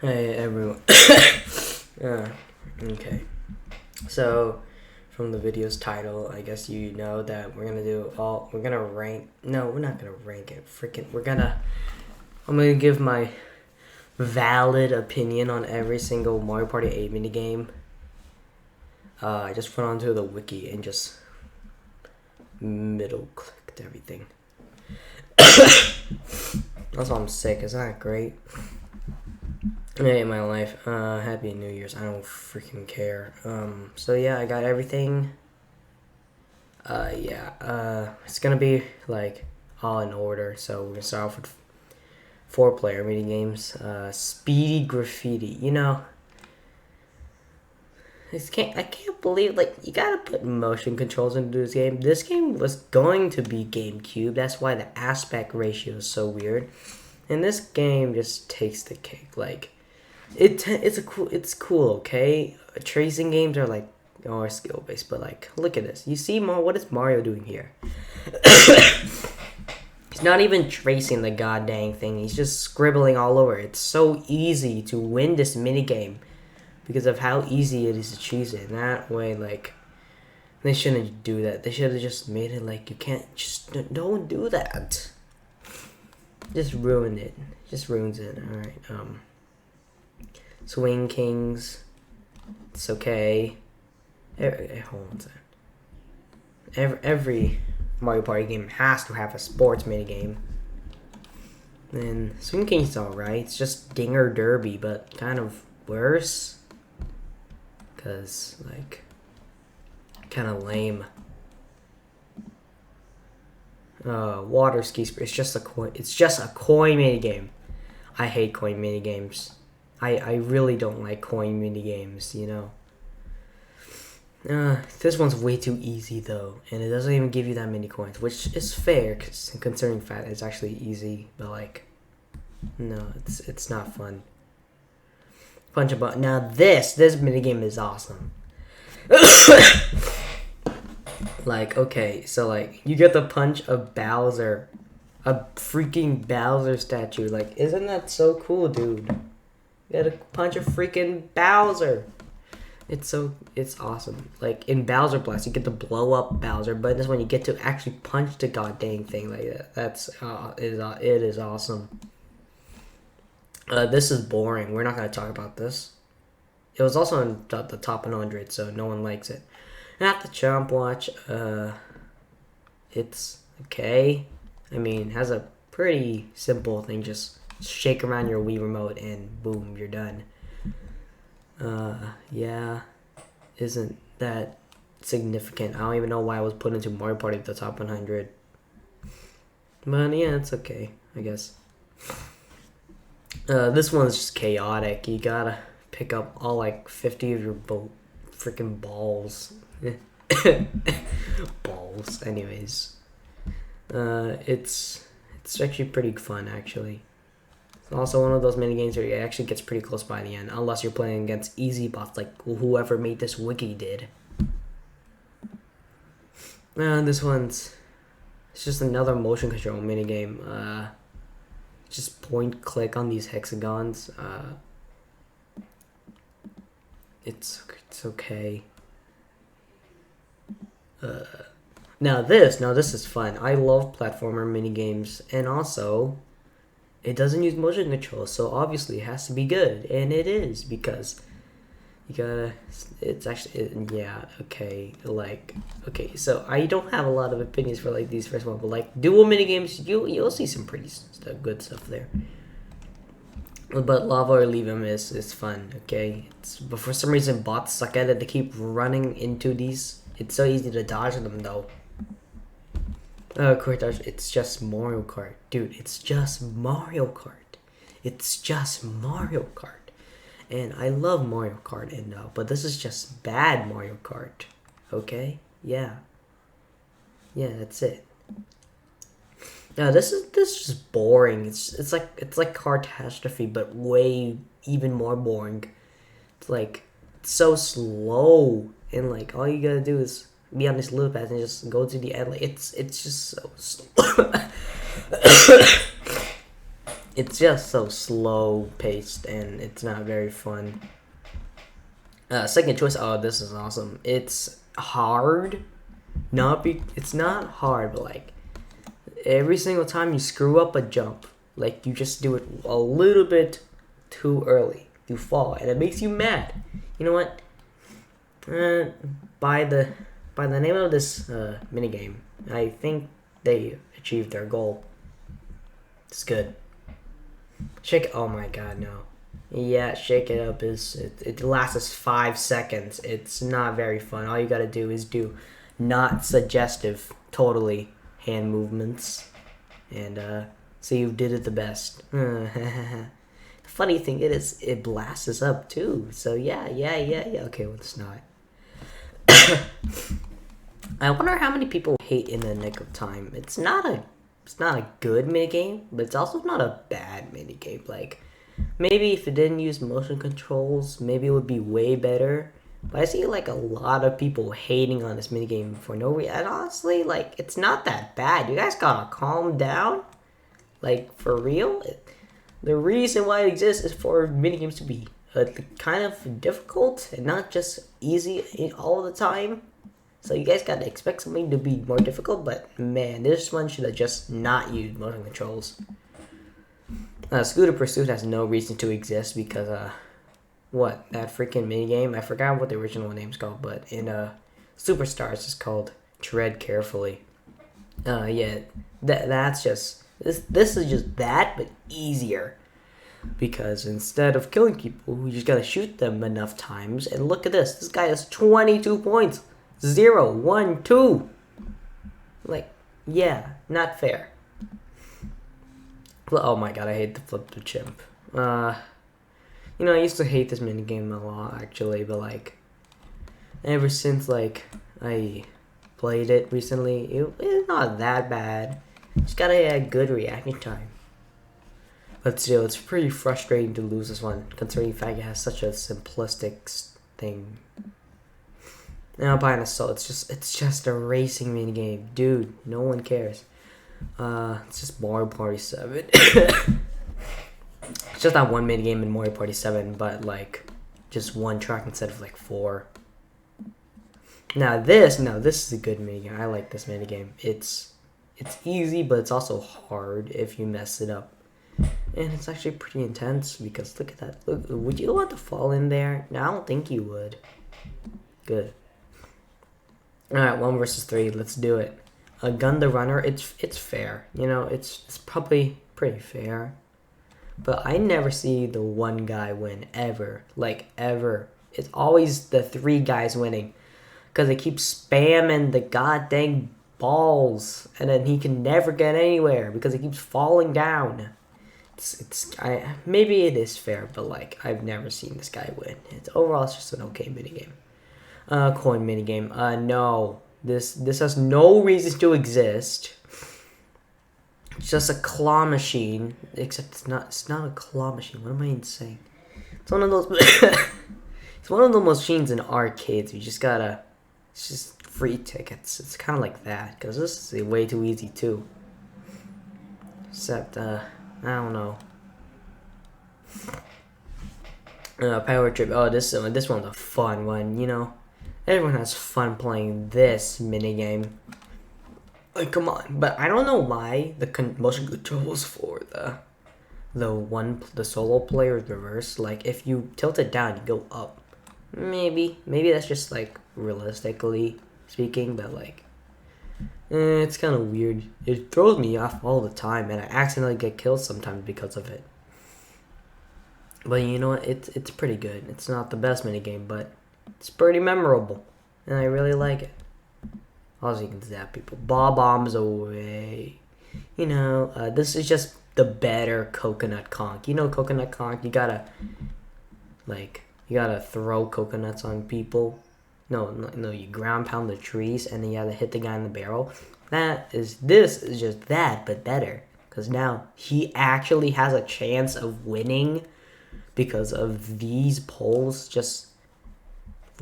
Hey everyone. Okay. So, from the video's title, I guess you know that we're gonna rank. No, we're not gonna rank it. I'm gonna give my valid opinion on every single Mario Party 8 minigame. I just went onto the wiki and just middle clicked everything. That's why I'm sick. Isn't that great? I hate my life. Happy New Year's. I don't freaking care. So yeah, I got everything. It's gonna be like all in order. So we're gonna start off with 4-player mini games. Speedy Graffiti. You know, I can't believe you gotta put motion controls into this game. This game was going to be GameCube. That's why the aspect ratio is so weird. And this game just takes the cake. It's cool, okay? Tracing games are skill based, but look at this. You see what is Mario doing here? He's not even tracing the goddamn thing. He's just scribbling all over. It's so easy to win this minigame because of how easy it is to choose it. And that way, they shouldn't do that. They should have just made it you can't don't do that. Just ruin it. Just ruins it. Alright, Swing Kings. It's okay. Hold on a second. Every Mario Party game has to have a sports minigame. And Swing Kings is alright. It's just Dinger Derby, but kind of worse. Because, kind of lame. Water Ski Spree. It's just a coin minigame. I hate coin minigames. I really don't like coin minigames, you know. This one's way too easy though, and it doesn't even give you that many coins, which is fair considering the fact that it's actually easy. But no, it's not fun. Punch a button. Now this minigame is awesome. Okay, so you get to punch a Bowser, a freaking Bowser statue. Isn't that so cool, dude? You gotta punch a freaking Bowser. It's awesome. In Bowser Blast, you get to blow up Bowser, but this one you get to actually punch the goddamn thing like that. It is awesome. This is boring. We're not gonna talk about this. It was also in the top 100, so no one likes it. Not the Chomp Watch. It's okay. I mean, it has a pretty simple thing. Just shake around your Wii remote and boom, you're done. Yeah, isn't that significant? I don't even know why I was put into Mario Party at the top 100. But yeah, it's okay, I guess. This one's just chaotic. You gotta pick up all 50 of your freaking balls. Balls. Anyways, it's actually pretty fun actually. Also one of those mini games where it actually gets pretty close by the end, unless you're playing against easy bots like whoever made this wiki did. This one's it's just another motion control mini game. Just point click on these hexagons. It's okay. Now this is fun. I love platformer mini games, and also it doesn't use motion control, so obviously it has to be good, and it is because you gotta. It's actually yeah okay. Okay, so I don't have a lot of opinions for these first ones, but dual mini games, you'll see some pretty good stuff there. But Lava or Leave 'em is fun. Okay, but for some reason bots suck at it. They keep running into these. It's so easy to dodge them though. Quick dodge. It's just Mario Kart, dude. It's just Mario Kart. It's just Mario Kart, and I love Mario Kart, but this is just bad Mario Kart. Okay, yeah, that's it. Yeah, this is just boring. It's like Catastrophe, but way even more boring. It's so slow, and all you gotta do is be on this little path and just go to the end. It's just so slow. It's just so slow paced and it's not very fun. Second choice. Oh, this is awesome. It's hard. It's not hard, but like every single time you screw up a jump, like you just do it a little bit too early, you fall, and it makes you mad. You know what? By the name of this minigame, I think they achieved their goal. It's good. Shake. Oh my god, no. Yeah, shake it up it lasts us 5 seconds. It's not very fun. All you gotta do is do not suggestive, totally hand movements, and so you did it the best. The funny thing is, it blasts us up too. So yeah. Okay, well it's not. I wonder how many people hate In the Nick of Time. It's not a good minigame, but it's also not a bad minigame. Like, maybe if it didn't use motion controls, maybe it would be way better. But I see like a lot of people hating on this minigame for no reason. And honestly, like, it's not that bad. You guys gotta calm down. Like, for real. The reason why it exists is for minigames to be kind of difficult and not just easy all the time. So you guys gotta expect something to be more difficult, but man, this one should have just not used motion controls. Scooter Pursuit has no reason to exist because, that freaking minigame, I forgot what the original name's called, but in Superstars it's called Tread Carefully. That's just, this is just that, but easier. Because instead of killing people, you just gotta shoot them enough times, and look at this, this guy has 22 points. 0, 1, 2. Like, yeah, not fair. Oh my god, I hate the flip the chimp. I used to hate this minigame a lot, actually, but like, ever since like I played it recently, it's not that bad. Just gotta have good reaction time. But still, it's pretty frustrating to lose this one, considering the fact it has such a simplistic thing. Now, buying a soul, it's just a racing minigame, dude. No one cares. It's just Mario Party 7. It's just that one minigame in Mario Party 7, but like just one track instead of like 4. Now this is a good minigame. I like this minigame. It's easy, but it's also hard if you mess it up. And it's actually pretty intense because look at that. Look, would you want to fall in there? No, I don't think you would. Good. Alright, 1 versus 3. Let's do it. Gun the Runner. It's fair. It's probably pretty fair. But I never see the one guy win ever. Like ever. It's always the 3 guys winning. Because they keep spamming the goddamn balls, and then he can never get anywhere because he keeps falling down. Maybe it is fair, but like I've never seen this guy win. Overall, it's just an okay minigame. Coin minigame. No, this has no reason to exist. It's just a claw machine, except it's not a claw machine. What am I even saying? It's one of those. It's one of the machines in arcades. It's just free tickets. It's kind of like that because this is way too easy too. Except I don't know. Power Trip. Oh, this one's a fun one. Everyone has fun playing this minigame. Like, come on. But I don't know why the motion controls for the solo player is reversed. Like, if you tilt it down, you go up. Maybe that's just like realistically speaking, but like, it's kind of weird. It throws me off all the time, and I accidentally get killed sometimes because of it. But you know what? It's pretty good. It's not the best minigame, but it's pretty memorable, and I really like it. Also, you can zap people. Ball bombs away. This is just the better coconut conch. Coconut conch, you gotta throw coconuts on people. No, you ground pound the trees, and then you gotta hit the guy in the barrel. This is just that, but better. Because now he actually has a chance of winning because of these polls just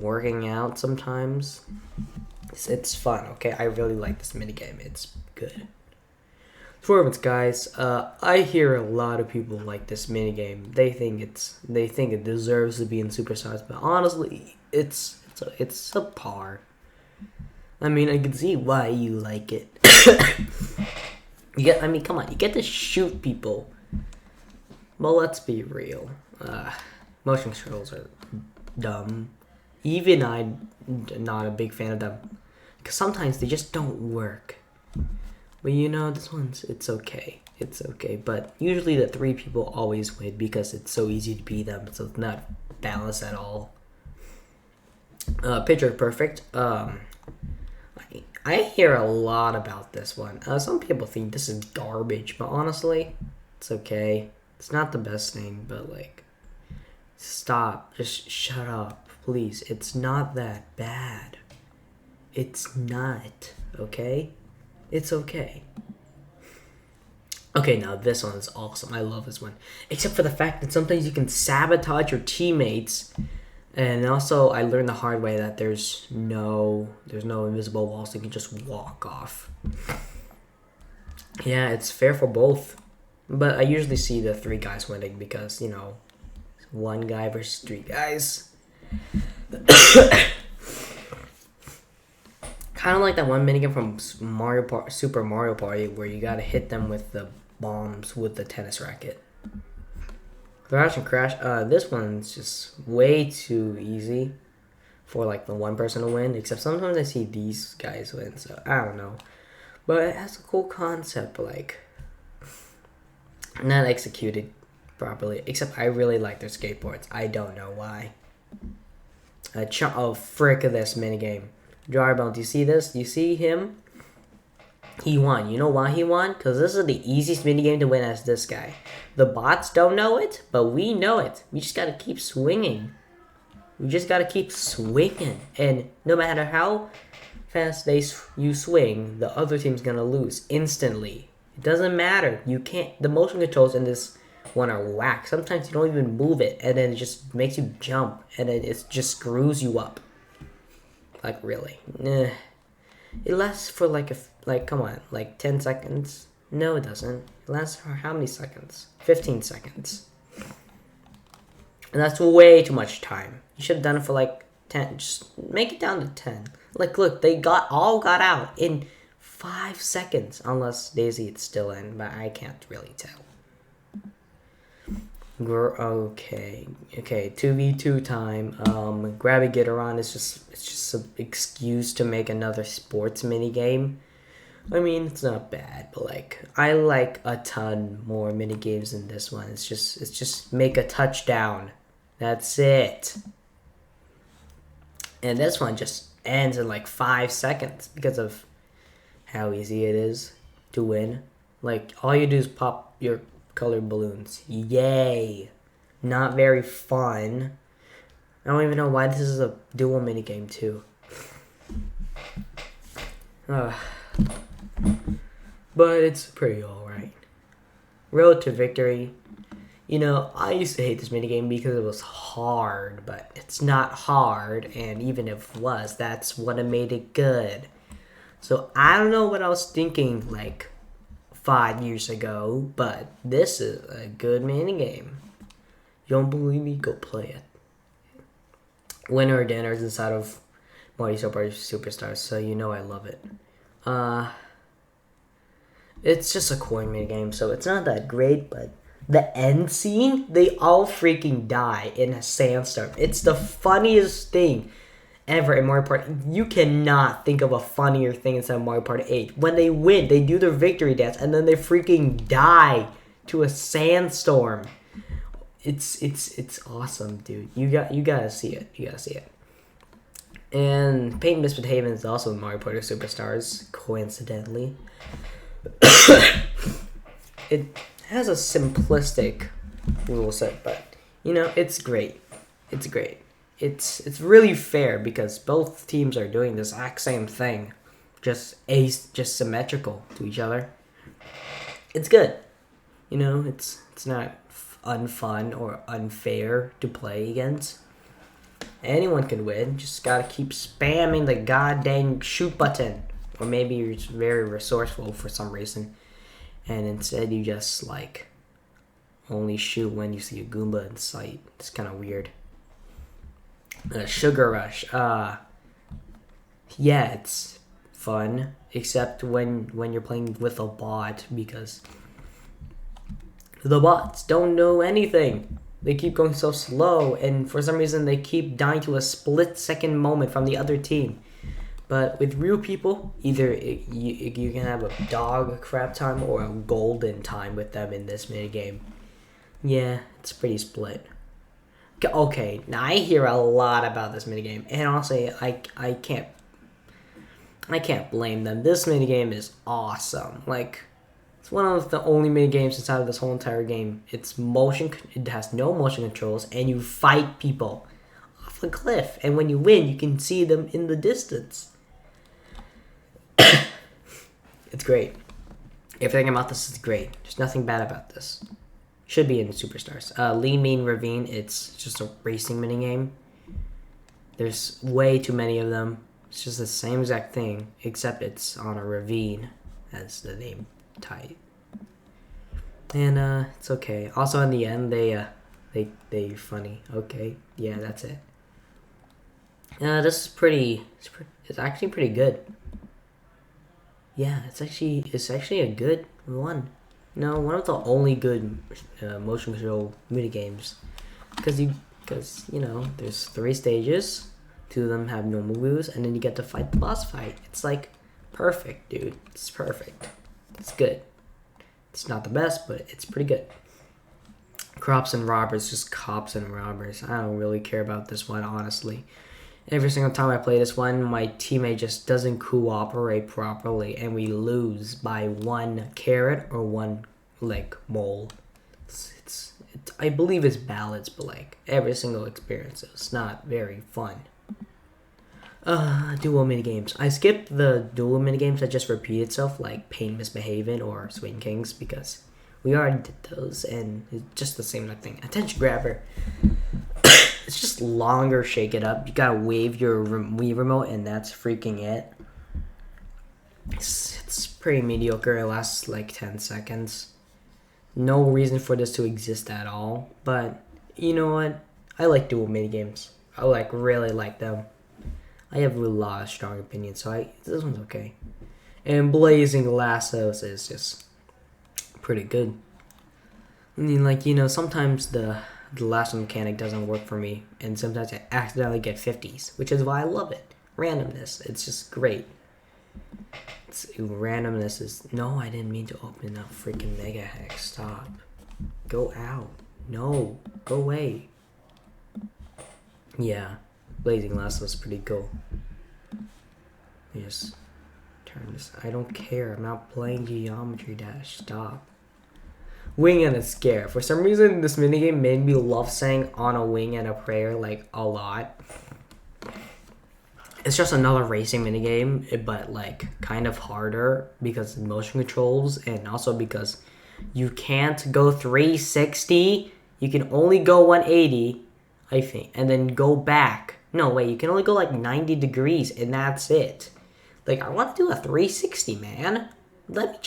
working out sometimes. It's fun, okay? I really like this minigame. It's good. For guys, I hear a lot of people like this minigame. They think it deserves to be in Superstars, but honestly, it's a par. I mean, I can see why you like it. Come on, you get to shoot people. Well, let's be real. Motion controls are dumb. Even I'm not a big fan of them because sometimes they just don't work. But it's okay. It's okay. But usually the 3 people always win because it's so easy to beat them. So it's not balanced at all. Picture Perfect. I hear a lot about this one. Some people think this is garbage, but honestly, it's okay. It's not the best thing, but stop. Just shut up, please. It's not that bad. It's not, okay? It's okay. Okay, now this one is awesome. I love this one. Except for the fact that sometimes you can sabotage your teammates. And also, I learned the hard way that there's no invisible walls, so you can just walk off. Yeah, it's fair for both. But I usually see the 3 guys winning because, 1 guy versus 3 guys. Kind of like that one minigame from Super Mario Party where you gotta hit them with the bombs with the tennis racket. Crash and Crash. This one's just way too easy for the one person to win. Except sometimes I see these guys win, so I don't know. But it has a cool concept, not executed properly. Except I really like their skateboards. I don't know why. Frick of this minigame. Drybone, do you see this? Do you see him? He won. You know why he won? Because this is the easiest minigame to win as this guy. The bots don't know it, but we know it. We just gotta keep swinging. And no matter how fast you swing, the other team's gonna lose instantly. It doesn't matter. You can't. The motion controls in this one are whack. Sometimes you don't even move it, and then it just makes you jump, and then it just screws you up. Really. It lasts for come on, 10 seconds. No, it doesn't. It lasts for how many seconds? 15 seconds. And that's way too much time. You should have done it for 10. Just make it down to 10. Look, they all got out in 5 seconds. Unless Daisy it's still in, but I can't really tell. Okay, 2v2 time. Grab it, get around. It's just an excuse to make another sports mini game. I mean, it's not bad, but I like a ton more mini games than this one. It's just make a touchdown. That's it. And this one just ends in 5 seconds because of how easy it is to win. All you do is pop your colored balloons. Yay! Not very fun. I don't even know why this is a dual minigame too. But it's pretty alright. Road to Victory. I used to hate this minigame because it was hard, but it's not hard, and even if it was, that's what made it good. So I don't know what I was thinking 5 years ago, but this is a good minigame. You don't believe me? Go play it. Winner dinners inside of Mario Party Superstars, so I love it. It's just a coin minigame, so it's not that great, but the end scene, they all freaking die in a sandstorm. It's the funniest thing ever in Mario Party. You cannot think of a funnier thing inside of Mario Party 8. When they win, they do their victory dance, and then they freaking die to a sandstorm. It's awesome, dude. You gotta see it. You gotta see it. And Paint Misbehaving is also in Mario Party Superstars, coincidentally. It has a simplistic rule set, but it's great. It's great. It's really fair because both teams are doing the exact same thing, just symmetrical to each other. It's good. It's not unfun or unfair to play against. Anyone can win. Just gotta keep spamming the goddamn shoot button. Or maybe you're just very resourceful for some reason. and instead you just like only shoot when you see a Goomba in sight. It's kind of weird. Sugar Rush. Yeah, it's fun, except when you're playing with a bot, because the bots don't know anything. They keep going so slow, and for some reason they keep dying to a split-second moment from the other team. But with real people, either you can have a dog crap time or a golden time with them in this minigame. Yeah, it's pretty split. Okay, now I hear a lot about this minigame, and honestly, I can't blame them. This minigame is awesome. Like, it's one of the only minigames inside of this whole entire game. It has no motion controls, and you fight people off a cliff, and when you win, you can see them in the distance. It's great. Everything about this is great. There's nothing bad about this. Should be in Superstars. Lean Mean Ravine, it's just a racing minigame. There's way too many of them. It's just the same exact thing, except it's on a ravine, as the name type. And it's okay. Also, in the end, they funny. Okay, yeah, that's it. This is it's actually pretty good. Yeah, it's actually a good one. No, one of the only good motion control minigames, because you know there's 3 stages, 2 of them have normal moves, and then you get to fight the boss fight. It's like perfect, dude. It's perfect. It's good. It's not the best, but it's pretty good. Cops and Robbers, just Cops and Robbers. I don't really care about this one, honestly. Every single time I play this one, my teammate just doesn't cooperate properly, and we lose by 1 carrot or 1 like mole. I believe it's ballots, but like every single experience, it's not very fun. Dual minigames. I skipped the dual minigames that just repeat itself, like Pain Misbehaving or Swing Kings, because we already did those, and it's just the same thing. Attention Grabber. It's just longer, shake it up. You gotta wave your Wii remote, and that's freaking it. It's pretty mediocre. It lasts like 10 seconds. No reason for this to exist at all. But you know what? I like dual minigames. I really like them. I have a lot of strong opinions, so this one's okay. And Blazing Lassos is just pretty good. I mean, like, you know, sometimes the lasso mechanic doesn't work for me, and sometimes I accidentally get 50s, which is why I love it. Randomness, it's just great. Randomness is... No, I didn't mean to open up freaking Mega Hex. Stop. Go out. No, go away. Yeah, Blazing Lasso is pretty cool. Just turn this... I don't care, I'm not playing Geometry Dash. Stop. Wing and a Scare. For some reason, this minigame made me love saying on a wing and a prayer, like, a lot. It's just another racing minigame, but, like, kind of harder because of motion controls, and also because you can't go 360. You can only go 180, I think, and then go back. No, wait, you can only go, like, 90 degrees, and that's it. Like, I want to do a 360, man. Let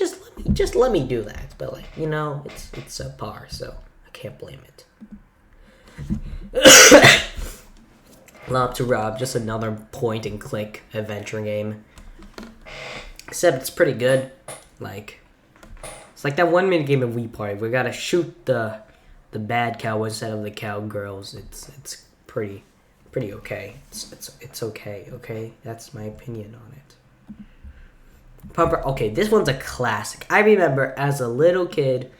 me do that. But like, you know, it's subpar, so I can't blame it. Lob to Rob, just another point and click adventure game. Except it's pretty good. Like, it's like that one minigame in Wii Party. We gotta shoot the bad cow instead of the cowgirls. It's pretty okay. It's okay. Okay, that's my opinion on it. Pumper. Okay, this one's a classic. I remember as a little kid,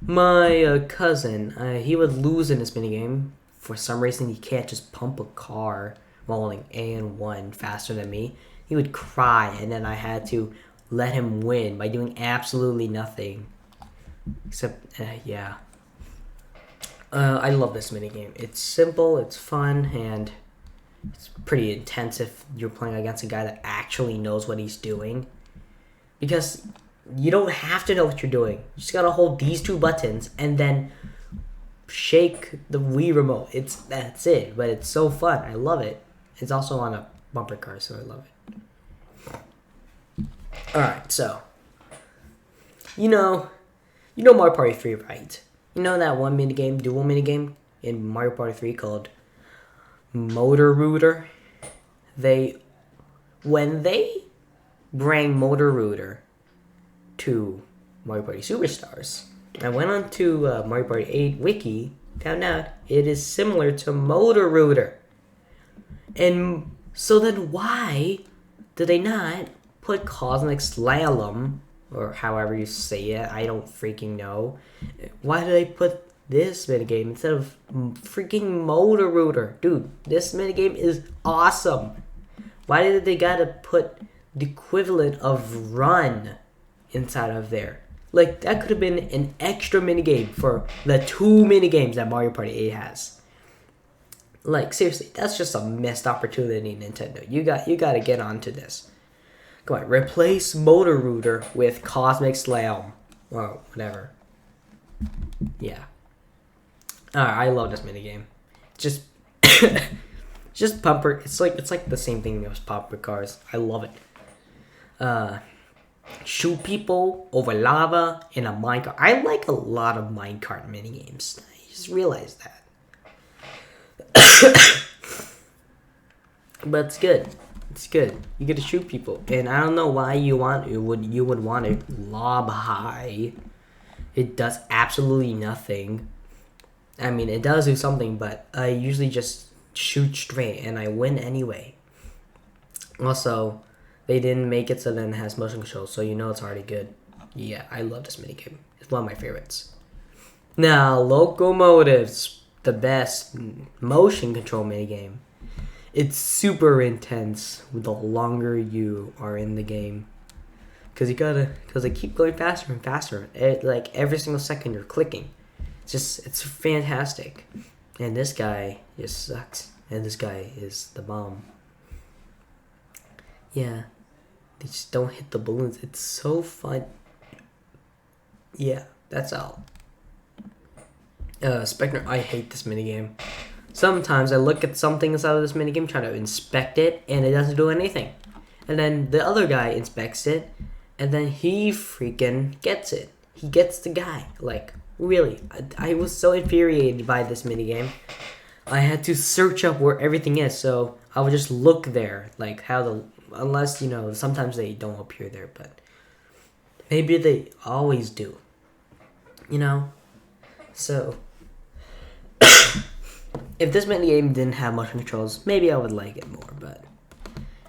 my cousin, he would lose in this minigame. For some reason, he can't just pump a car while holding A and 1 faster than me. He would cry, and then I had to let him win by doing absolutely nothing. Except, yeah. I love this minigame. It's simple, it's fun, and it's pretty intense if you're playing against a guy that actually knows what he's doing. Because you don't have to know what you're doing. You just gotta hold these 2 buttons and then shake the Wii remote. That's it. But it's so fun. I love it. It's also on a bumper car, so I love it. Alright, so you know, You know Mario Party 3, right? You know that one minigame, dual minigame in Mario Party 3 called Motor Rooter? When they bring Motor Rooter to Mario Party Superstars, I went on to Mario Party 8 Wiki, found out it is similar to Motor Rooter. And so then why did they not put Cosmic Slalom, or however you say it, I don't freaking know. Why did they put this minigame instead of freaking Motor Rooter? Dude, this minigame is awesome. Why did they gotta put the equivalent of Run inside of there? Like, that could have been an extra minigame for the 2 minigames that Mario Party 8 has. Like, seriously, that's just a missed opportunity, Nintendo. You gotta get onto this. Come on, replace Motor Rooter with Cosmic Slalom. Or whatever. Yeah. I love this minigame. Just just bumper. It's like the same thing as Pop Cars. I love it. Shoot people over lava in a minecart. I like a lot of minecart minigames. I just realized that. But it's good. It's good. You get to shoot people, and I don't know why you would want to lob high. It does absolutely nothing. I mean, it does do something, but I usually just shoot straight, and I win anyway. Also, they didn't make it so then it has motion control, so you know it's already good. Yeah, I love this minigame. It's one of my favorites. Now, Locomotives, the best motion control minigame. It's super intense the longer you are in the game. Because they keep going faster and faster. Like, every single second you're clicking. It's fantastic. And this guy just sucks. And this guy is the bomb. Yeah. They just don't hit the balloons. It's so fun. Yeah, that's all. Spectre, I hate this minigame. Sometimes I look at something inside of this minigame, try to inspect it, and it doesn't do anything. And then the other guy inspects it, and then he freaking gets it. He gets the guy. Like, really. I was so infuriated by this minigame. I had to search up where everything is, so I would just look there. Like, unless, sometimes they don't appear there, but maybe they always do. So, if this minigame didn't have motion controls, maybe I would like it more, but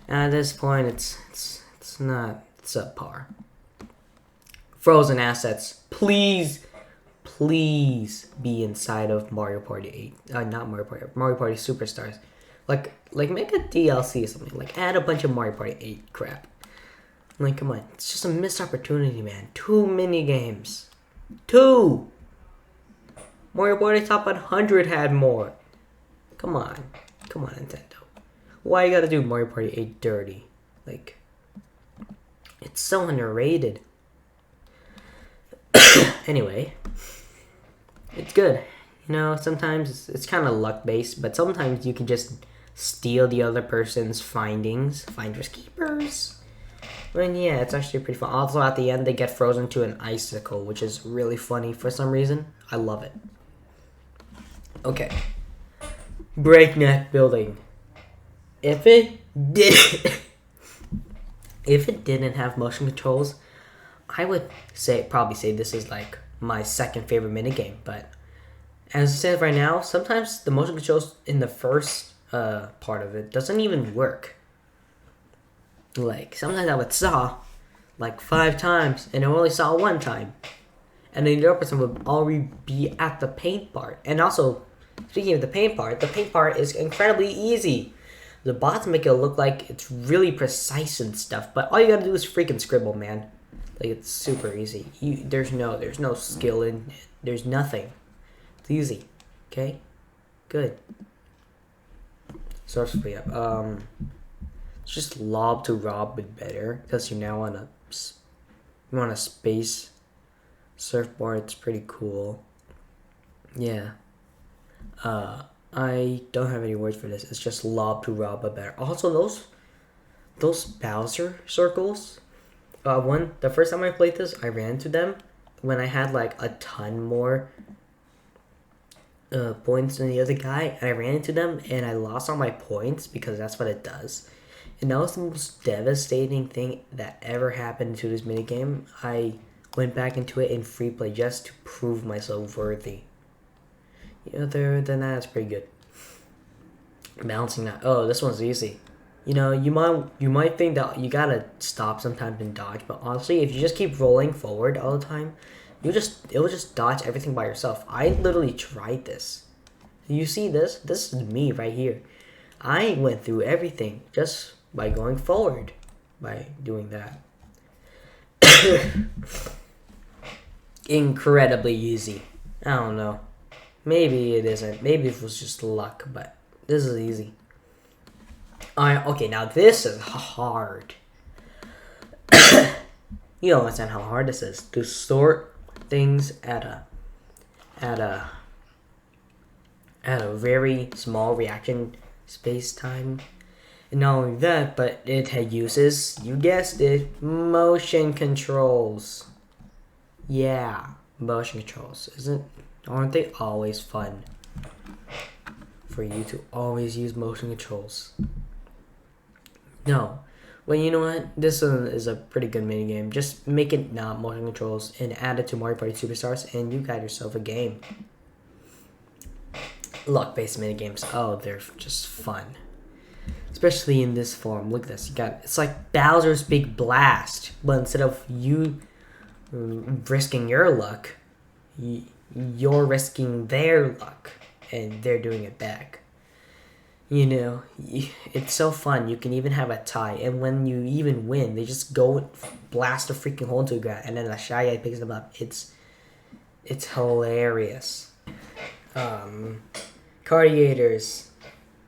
at this point, it's not subpar. Frozen assets, please be inside of Mario Party 8. Not Mario Party, Mario Party Superstars. Like make a DLC or something. Like, add a bunch of Mario Party 8 crap. Like, come on, it's just a missed opportunity, man. 2 minigames. 2! Mario Party Top 100 had more. Come on, Nintendo. Why you gotta do Mario Party 8 dirty? Like, it's so underrated. Anyway, it's good. Sometimes it's kind of luck-based, but sometimes you can just steal the other person's finders keepers. And yeah, it's actually pretty fun. Also, at the end, they get frozen to an icicle, which is really funny for some reason. I love it. Okay. Breakneck building. If it didn't have motion controls, I would probably say this is like my second favorite minigame. But as it says right now, sometimes the motion controls in the first part of it doesn't even work. Like, sometimes I would saw like 5 times and I only saw 1 time. And then the other person would already be at the paint part. And also, speaking of the paint part is incredibly easy. The bots make it look like it's really precise and stuff, but all you gotta do is freaking scribble, man. Like, it's super easy. There's no skill in it. There's nothing. It's easy. Okay? Good. Source free up. It's just lob to rob but better, because you're now on a space surfboard. It's pretty cool. Yeah. I don't have any words for this. It's just lob to rob but better. Also, those Bowser circles. The first time I played this, I ran into them. when I had like a ton more points than the other guy, and I ran into them and I lost all my points because that's what it does. And that was the most devastating thing that ever happened to this minigame. I went back into it in free play just to prove myself worthy. Other than that, it's pretty good. Balancing that. Oh, this one's easy. You might think that you gotta stop sometimes and dodge, but honestly, if you just keep rolling forward all the time, it will just dodge everything by yourself. I literally tried this. You see this? This is me right here. I went through everything just by going forward, by doing that. Incredibly easy. I don't know. Maybe it isn't. Maybe it was just luck, but this is easy. Okay, now this is hard. You don't understand how hard this is to sort things at a very small reaction space time. And not only that, but it uses, you guessed it, motion controls. Yeah, motion controls. Aren't they always fun for you to always use motion controls? No. Well, you know what? This one is a pretty good minigame. Just make it not motion controls and add it to Mario Party Superstars, and you got yourself a game. Luck-based minigames. Oh, they're just fun. Especially in this form. Look at this. It's like Bowser's Big Blast, but instead of you risking your luck, you're risking their luck, and they're doing it back. It's so fun. You can even have a tie, and when you even win, they just go and blast a freaking hole into the ground, and then the Shy Guy picks them up. It's hilarious. Cardiators.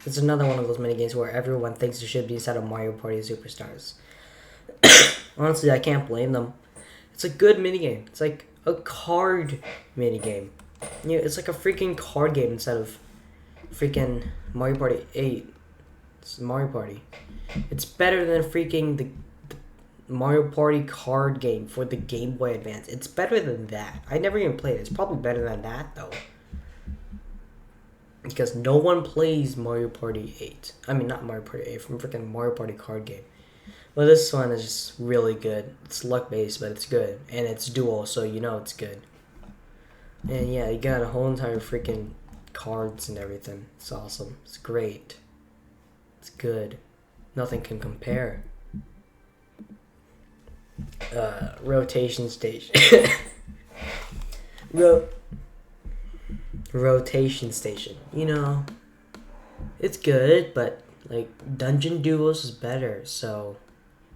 It's another one of those minigames where everyone thinks it should be inside of Mario Party Superstars. Honestly, I can't blame them. It's a good minigame. It's like a card minigame. It's like a freaking card game instead of freaking Mario Party 8. It's Mario Party. It's better than freaking the Mario Party card game for the Game Boy Advance. It's better than that. I never even played it. It's probably better than that, though. Because no one plays Mario Party 8. I mean, not Mario Party 8, from freaking Mario Party card game. But this one is just really good. It's luck-based, but it's good. And it's dual, so you know it's good. And yeah, you got a whole entire freaking cards and everything. It's awesome. It's great. It's good. Nothing can compare. Rotation station. Rotation station. It's good, but like Dungeon Duos is better. So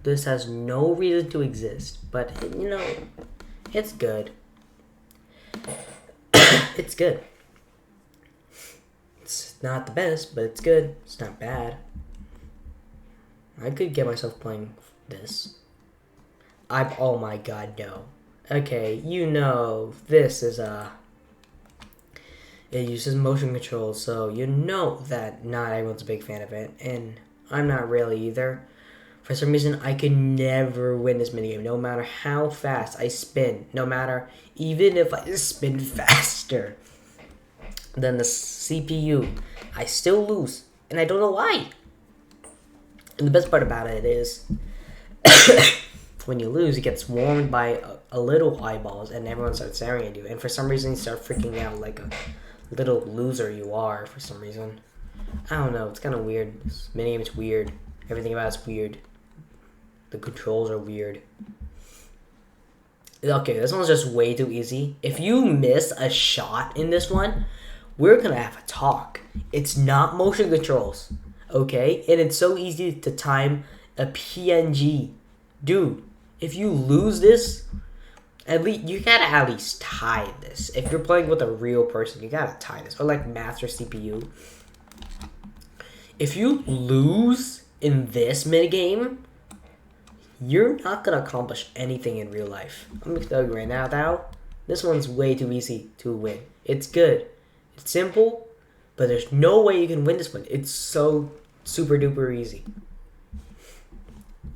this has no reason to exist. But it's good. It's good. It's not the best, but it's good. It's not bad. I could get myself playing this. Oh my god, no. Okay, this is it uses motion controls, so you know that not everyone's a big fan of it, and I'm not really either. For some reason, I can never win this minigame, no matter how fast I spin, even if I spin faster than the CPU, I still lose, and I don't know why. And the best part about it is, when you lose, you get swarmed by a little eyeballs, and everyone starts staring at you, and for some reason, you start freaking out like a little loser you are for some reason. I don't know, it's kind of weird. This minigame is weird. Everything about it's weird. The controls are weird. Okay, this one's just way too easy. If you miss a shot in this one, we're gonna have a talk. It's not motion controls, okay? And it's so easy to time a PNG. Dude, if you lose this, you gotta at least tie this. If you're playing with a real person, you gotta tie this. Or like Master CPU. If you lose in this minigame, you're not gonna accomplish anything in real life. I'm gonna tell you right now, though, this one's way too easy to win. It's good. It's simple, but there's no way you can win this one. It's so super duper easy.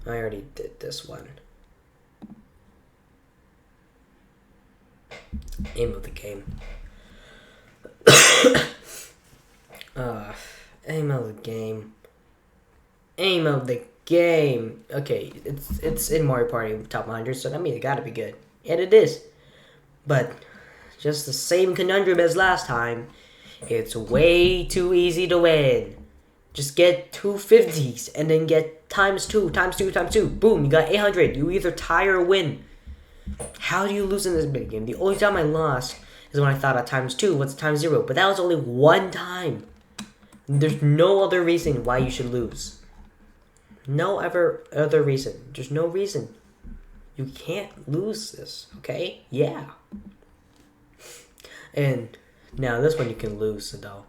I already did this one. Aim of the game. Aim of the game. Aim of the game. Okay, it's in Mario Party Top 100, so that means it gotta be good. And it is. But just the same conundrum as last time. It's way too easy to win. Just get 250s and then get times 2, times 2, times 2. Boom, you got 800. You either tie or win. How do you lose in this minigame? The only time I lost is when I thought at times 2 was times 0. But that was only one time. There's no other reason why you should lose. No other reason. There's no reason. You can't lose this, okay? Yeah. And now this one you can lose, though.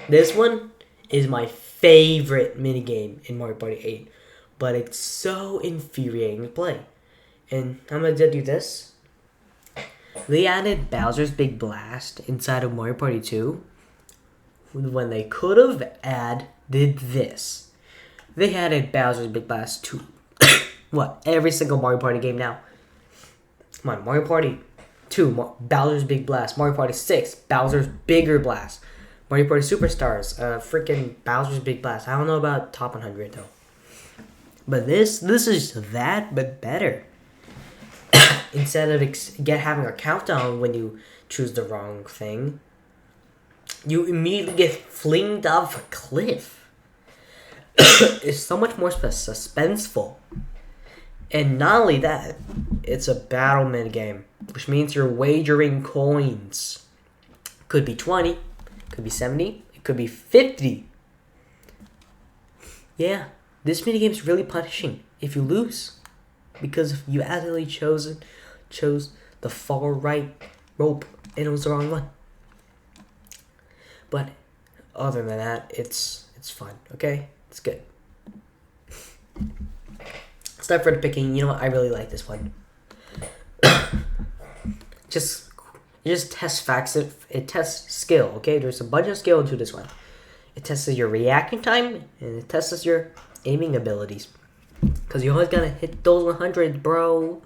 This one is my favorite minigame in Mario Party 8. But it's so infuriating to play. And I'm going to do this. They added Bowser's Big Blast inside of Mario Party 2. When they could have added this. They added Bowser's Big Blast to every single Mario Party game now. Come on, Mario Party 2, Bowser's Big Blast. Mario Party 6, Bowser's Bigger Blast. Mario Party Superstars, freaking Bowser's Big Blast. I don't know about Top 100 though. But this is that, but better. Instead of having a countdown when you choose the wrong thing, you immediately get flinged off a cliff. It's so much more suspenseful. And not only that, it's a battle minigame, which means you're wagering coins. Could be 20, could be 70, it could be 50. Yeah, this minigame is really punishing if you lose. Because you accidentally chose the far right rope and it was the wrong one. But other than that, it's fun, okay? It's good. Start for the picking. You know what? I really like this one. just test facts. It tests skill. Okay, there's a bunch of skill into this one. It tests your reaction time and it tests your aiming abilities. Cause you always gotta hit those 100, bro.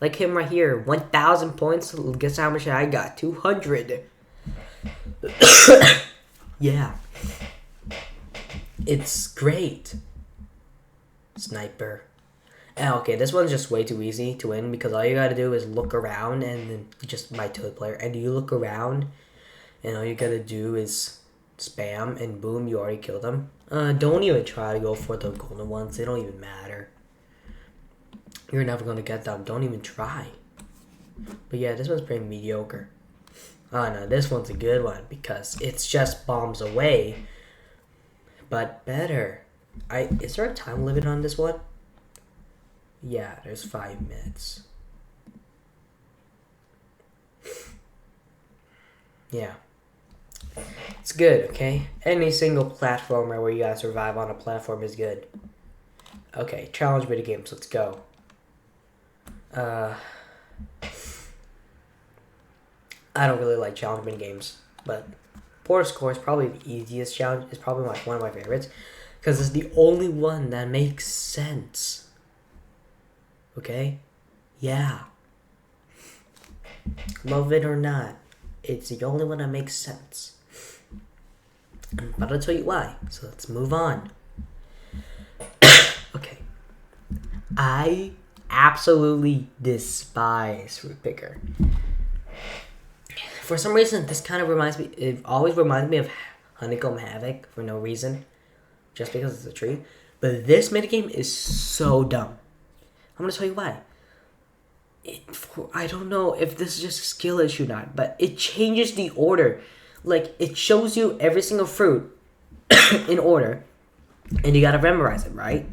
Like him right here, 1,000 points. Guess how much I got? 200. Yeah, it's great. Sniper. Okay, this one's just way too easy to win because all you gotta do is look around and then just bite to the player. And you look around and all you gotta do is spam and boom, you already killed them. Don't even try to go for the golden ones. They don't even matter. You're never gonna get them. Don't even try. But yeah, this one's pretty mediocre. Oh no, this one's a good one because it's just bombs away, but better. Is there a time limit on this one? Yeah, there's 5 minutes. Yeah. It's good, okay? Any single platformer where you gotta survive on a platform is good. Okay, challenge mini games, let's go. I don't really like challenge mini games, but Porter Score is probably the easiest challenge. It's probably one of my favorites because it's the only one that makes sense. Okay? Yeah. Love it or not, it's the only one that makes sense. But I'll tell you why. So let's move on. Okay. I absolutely despise Fruit Picker. For some reason, this kind of it always reminds me of Honeycomb Havoc for no reason. Just because it's a tree. But this minigame is so dumb. I'm going to tell you why. I don't know if this is just a skill issue or not, but it changes the order. Like, it shows you every single fruit in order, and you gotta memorize it, right?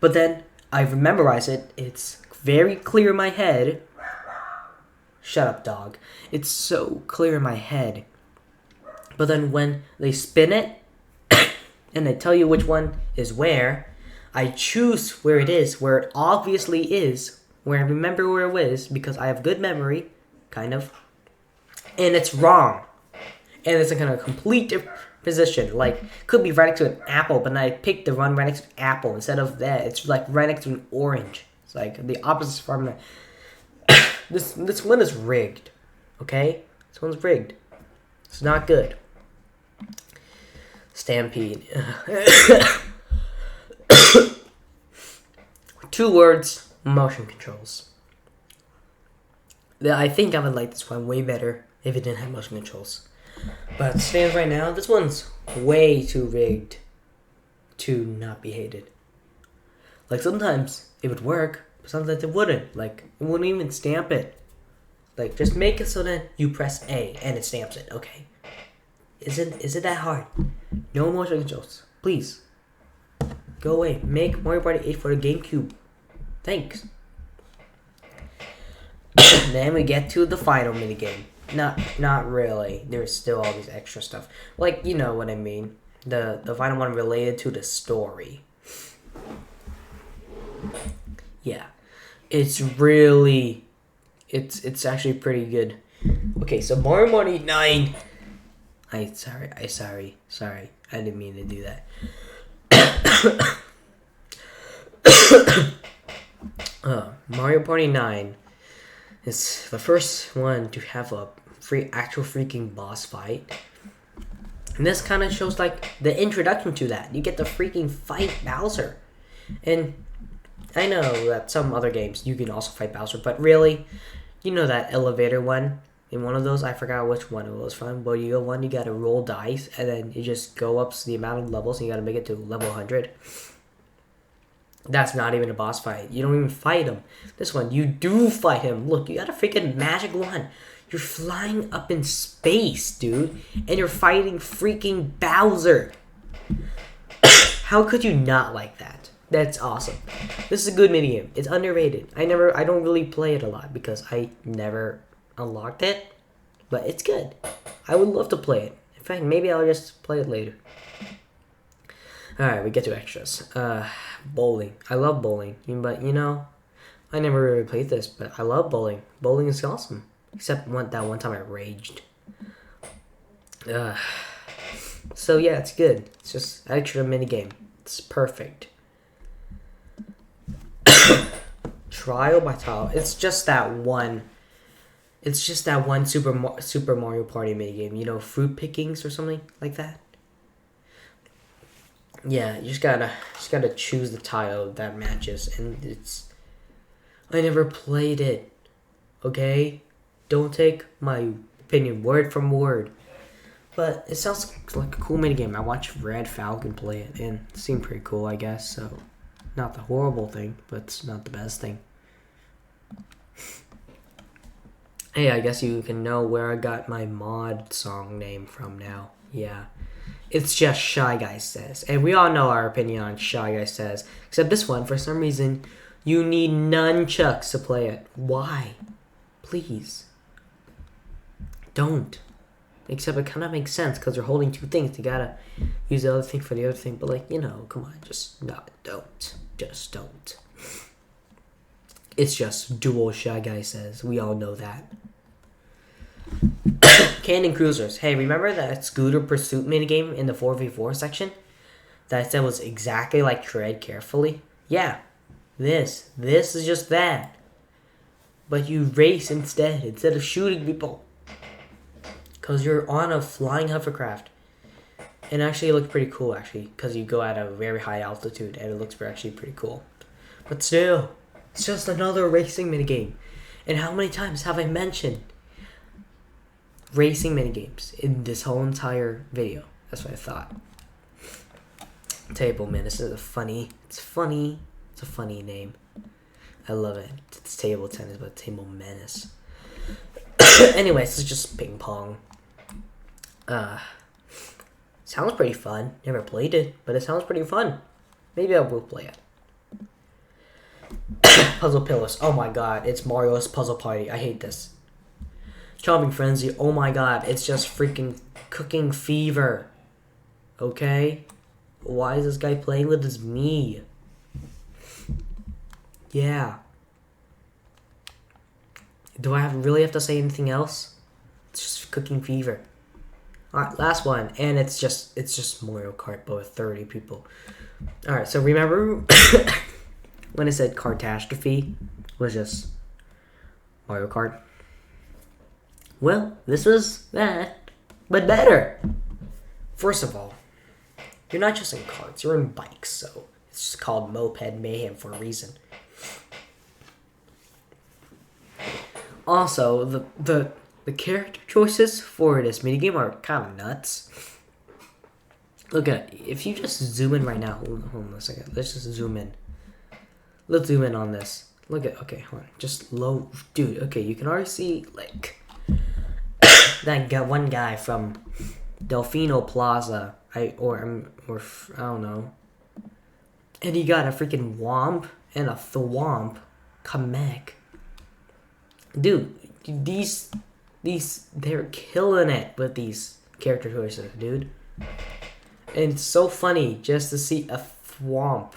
But then, I've memorized it, it's very clear in my head. Shut up, dog. It's so clear in my head. But then when they spin it, and they tell you which one is where, I choose where it is, where it obviously is, where I remember where it is, because I have good memory, kind of, and it's wrong. And it's like in a complete different position. Like, could be right next to an apple, but I picked the one right next to an apple. Instead of that, it's like right next to an orange. It's like the opposite from This one is rigged. Okay? This one's rigged. It's not good. Stampede. 2 words, motion controls. I think I would like this one way better if it didn't have motion controls. But stands right now, this one's way too rigged to not be hated. Like, sometimes it would work, but sometimes it wouldn't. Like, it wouldn't even stamp it. Like, just make it so that you press A and it stamps it, okay? Is it that hard? No motion controls. Please. Go away. Make Mario Party 8 for the GameCube. Thanks. Then we get to the final minigame. Not really. There's still all this extra stuff. Like, you know what I mean. The final one related to the story. Yeah. It's really... It's actually pretty good. Okay, so Mario Party 9... Sorry. I didn't mean to do that. Mario Party 9 is the first one to have a actual freaking boss fight. And this kind of shows like the introduction to that. You get to freaking fight Bowser. And I know that some other games you can also fight Bowser, but really, you know that elevator one? In one of those, I forgot which one it was from, but you gotta roll dice, and then you just go up the amount of levels, and you gotta make it to level 100. That's not even a boss fight. You don't even fight him. This one, you do fight him. Look, you got a freaking magic wand. You're flying up in space, dude, and you're fighting freaking Bowser. How could you not like that? That's awesome. This is a good minigame. It's underrated. I don't really play it a lot because I never unlocked it, but it's good. I would love to play it. In fact, maybe I'll just play it later. Alright, we get to extras. Bowling. I love bowling, but you know, I never really played this, but I love bowling. Bowling is awesome. Except that one time I raged. So yeah, it's good. It's just extra minigame. It's perfect. Trial by Trial. It's just that one Super Mario Party minigame. You know, fruit pickings or something like that. Yeah, you just gotta choose the tile that matches, and I never played it. Okay, don't take my opinion word from word. But it sounds like a cool minigame. I watched Red Falcon play it, and it seemed pretty cool, I guess. So, not the horrible thing, but it's not the best thing. Hey, I guess you can know where I got my mod song name from now. Yeah. It's just Shy Guy Says. And we all know our opinion on Shy Guy Says. Except this one, for some reason, you need nunchucks to play it. Why? Please. Don't. Except it kind of makes sense because they're holding 2 things. You gotta use the other thing for the other thing. But like, you know, come on. Don't. Just don't. It's just dual Shy Guy Says. We all know that. Cannon Cruisers. Hey, remember that scooter pursuit minigame in the 4v4 section? That I said was exactly like Tread Carefully? Yeah. This is just that. But you race instead of shooting people. Because you're on a flying hovercraft. And actually it looks pretty cool, actually. Because you go at a very high altitude and it looks actually pretty cool. But still, it's just another racing minigame. And how many times have I mentioned racing minigames in this whole entire video? That's what I thought. Table Menace is it's a funny name. I love it. It's table tennis, but Table Menace. Anyways, it's just ping pong. Sounds pretty fun. Never played it, but it sounds pretty fun. Maybe I will play it. Puzzle Pillars. Oh my god, it's Mario's Puzzle Party. I hate this. Chopping Frenzy. Oh my god, it's just freaking cooking fever. Okay? Why is this guy playing with his me? Yeah. Do I really have to say anything else? It's just cooking fever. Alright, last one. And it's just Mario Kart, but with 30 people. Alright, so remember when it said catastrophe was just Mario Kart. Well, this was that, but better. First of all, you're not just in carts, you're in bikes, so it's just called Moped Mayhem for a reason. Also, the character choices for this minigame are kind of nuts. Look at it. If you just zoom in right now, hold on a second. Let's just zoom in. Let's zoom in on this. Look at, okay, hold on. Just low, dude. Okay, you can already see like that one guy from Delfino Plaza. I don't know. And he got a freaking Womp and a Thwomp Kamek. Dude, they're killing it with these character choices, dude. And it's so funny just to see a Thwomp,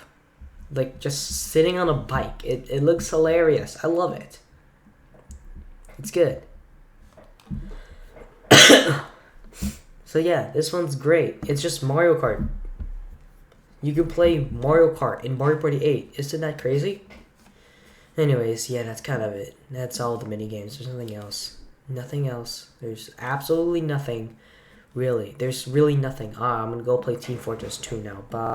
like, just sitting on a bike. It looks hilarious. I love it. It's good. So yeah, this one's great. It's just Mario Kart. You can play Mario Kart in Mario Party 8. Isn't that crazy? Anyways, yeah, that's kind of it. That's all the mini games. There's nothing else. Nothing else. There's absolutely nothing. Really. There's really nothing. I'm gonna go play Team Fortress 2 now. Bye.